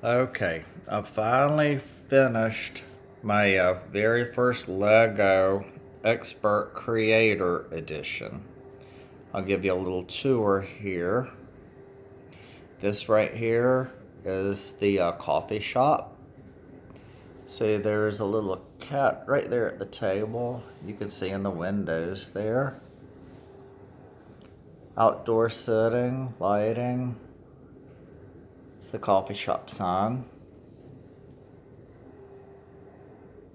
Okay, I finally finished my very first Lego Expert Creator Edition. I'll give you a little tour here. This right here is the coffee shop. See, there's a little cat right there at the table. You can see in the windows there. Outdoor sitting, lighting. It's the coffee shop sign.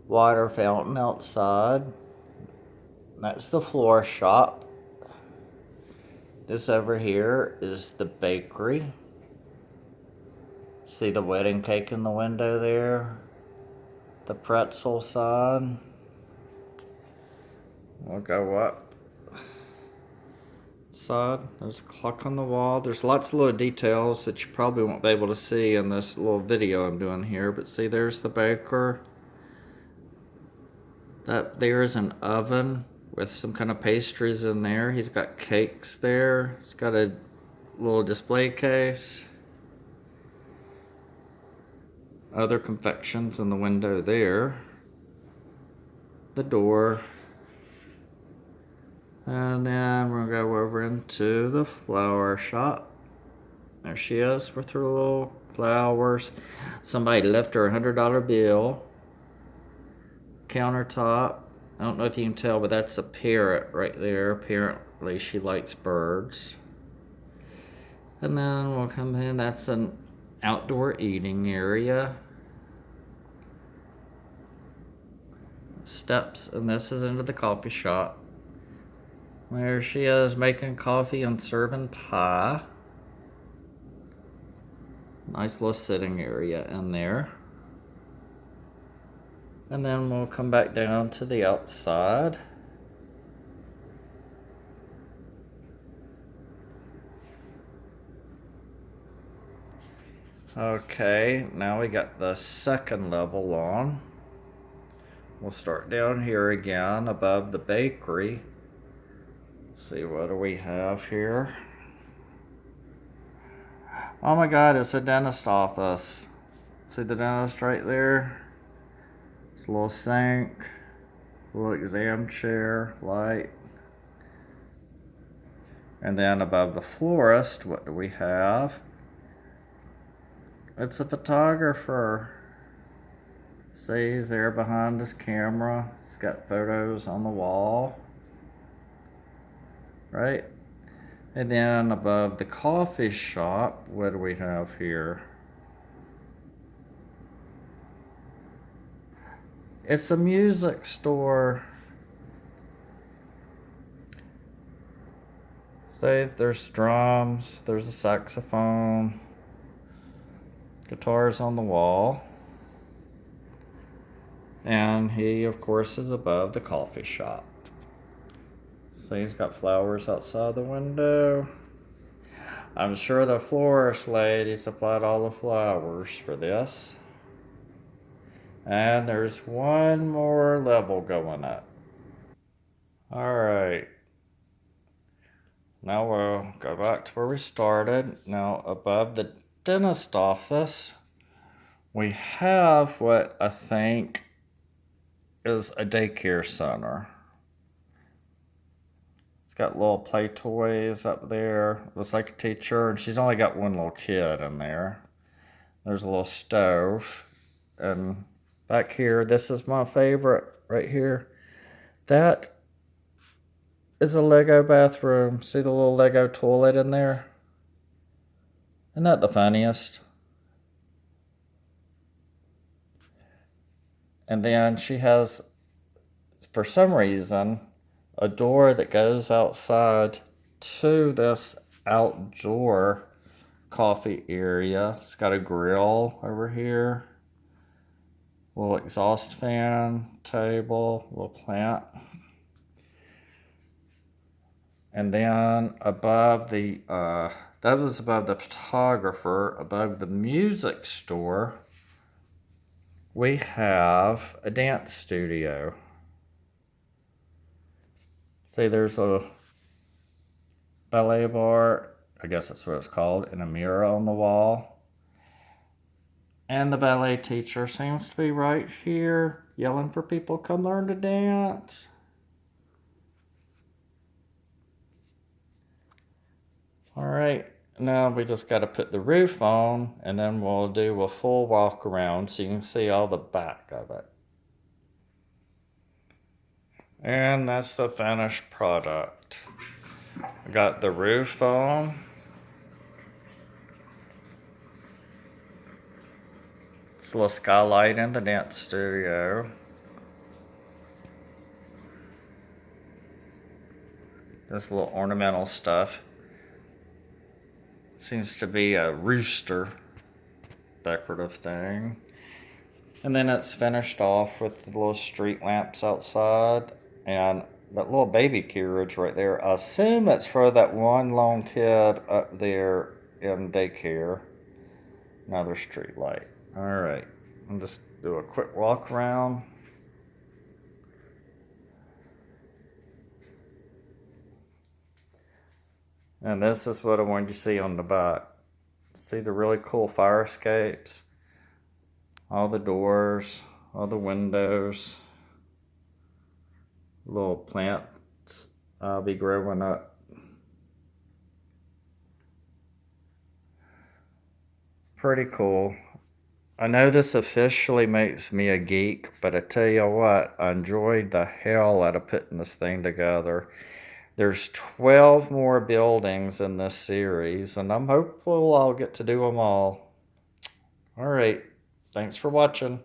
Water fountain outside. That's the floor shop. This over here is the bakery. See the wedding cake in the window there? The pretzel sign. We'll go up. Side, there's a clock on the wall. There's lots of little details that you probably won't be able to see in this little video I'm doing here. But see, there's the baker. That there is an oven with some kind of pastries in there. He's got cakes there. He's got a little display case. Other confections in the window there. The door. And then we're gonna go over into the flower shop. There she is with her little flowers. Somebody left her $100 bill. Countertop. I don't know if you can tell, but that's a parrot right there. Apparently she likes birds. And then we'll come in. That's an outdoor eating area. Steps, and this is into the coffee shop. There she is making coffee and serving pie. Nice little sitting area in there. And then we'll come back down to the outside. Okay, now we got the second level on. We'll start down here again above the bakery. Let's see, what do we have here? Oh my God, it's a dentist office. See the dentist right there? It's a little sink, a little exam chair, light. And then above the florist, what do we have? It's a photographer. See, he's there behind his camera. He's got photos on the wall. Right? And then above the coffee shop, what do we have here? It's a music store. See, there's drums, there's a saxophone, guitars on the wall. And he, of course, is above the coffee shop. So he's got flowers outside the window. I'm sure the florist lady supplied all the flowers for this. And there's one more level going up. Alright. Now we'll go back to where we started. Now above the dentist office, we have what I think is a daycare center. It's got little play toys up there. Looks like a teacher, and she's only got one little kid in there. There's a little stove. And back here, this is my favorite right here. That is a Lego bathroom. See the little Lego toilet in there? Isn't that the funniest? And then she has, for some reason, a door that goes outside to this outdoor coffee area. It's got a grill over here, little exhaust fan, table, little plant. And then above the, that was above the photographer. Above the music store, we have a dance studio. See, there's a ballet bar, I guess that's what it's called, and a mirror on the wall. And the ballet teacher seems to be right here, yelling for people to come learn to dance. All right, now we just got to put the roof on, and then we'll do a full walk around so you can see all the back of it. And that's the finished product. I got the roof on. It's a little skylight in the dance studio. This little ornamental stuff. Seems to be a rooster decorative thing. And then it's finished off with the little street lamps outside and that little baby carriage right there. I assume it's for that one lone kid up there in daycare. Another street light. All right, I'll just do a quick walk around. And this is what I wanted you to see on the back. See the really cool fire escapes, all the doors, all the windows, little plants I'll be growing up. Pretty cool. I know this officially makes me a geek, but I tell you what, I enjoyed the hell out of putting this thing together. There's 12 more buildings in this series, and I'm hopeful I'll get to do them all. All right, thanks for watching.